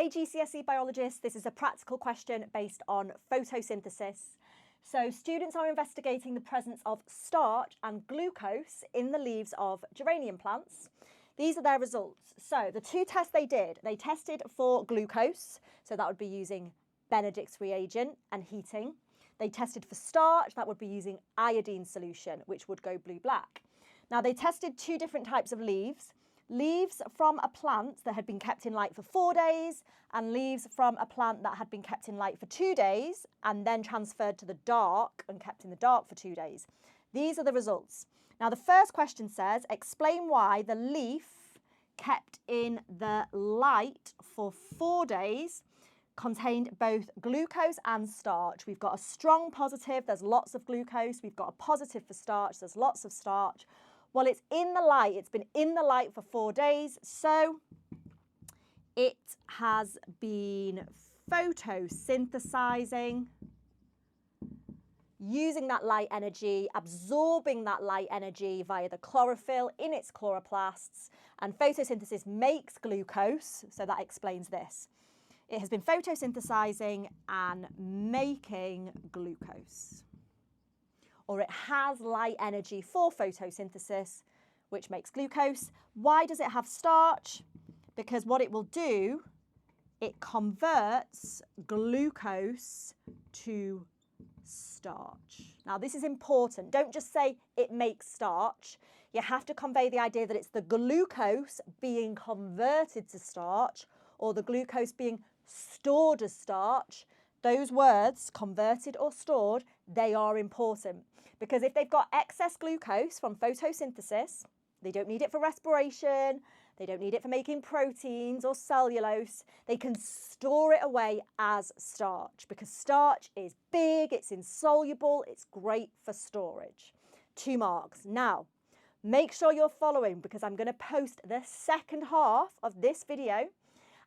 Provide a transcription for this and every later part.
Hey GCSE biologists, this is a practical question based on photosynthesis. So students are investigating the presence of starch and glucose in the leaves of geranium plants. These are their results. So the two tests they did, they tested for glucose, so that would be using Benedict's reagent and heating. They tested for starch, that would be using iodine solution, which would go blue-black. Now they tested two different types of leaves. Leaves from a plant that had been kept in light for 4 days and leaves from a plant that had been kept in light for 2 days and then transferred to the dark and kept in the dark for 2 days. These are the results. Now the first question says, explain why the leaf kept in the light for 4 days contained both glucose and starch. We've got a strong positive, there's lots of glucose. We've got a positive for starch, there's lots of starch. Well, it's in the light. It's been in the light for 4 days, so it has been photosynthesizing, using that light energy, absorbing that light energy via the chlorophyll in its chloroplasts, and photosynthesis makes glucose, so that explains this. It has been photosynthesizing and making glucose. Or it has light energy for photosynthesis, which makes glucose. Why does it have starch? Because what it will do, it converts glucose to starch. Now, this is important. Don't just say it makes starch. You have to convey the idea that it's the glucose being converted to starch or the glucose being stored as starch. Those words, converted or stored, they are important because if they've got excess glucose from photosynthesis, they don't need it for respiration, they don't need it for making proteins or cellulose, they can store it away as starch because starch is big, it's insoluble, it's great for storage. 2 marks. Now, make sure you're following because I'm going to post the second half of this video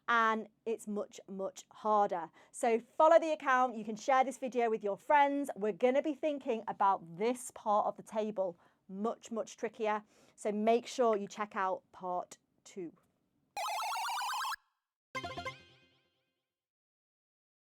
and it's much, much harder. So follow the account, you can share this video with your friends. We're going to be thinking about this part of the table, much, much trickier. So make sure you check out part 2.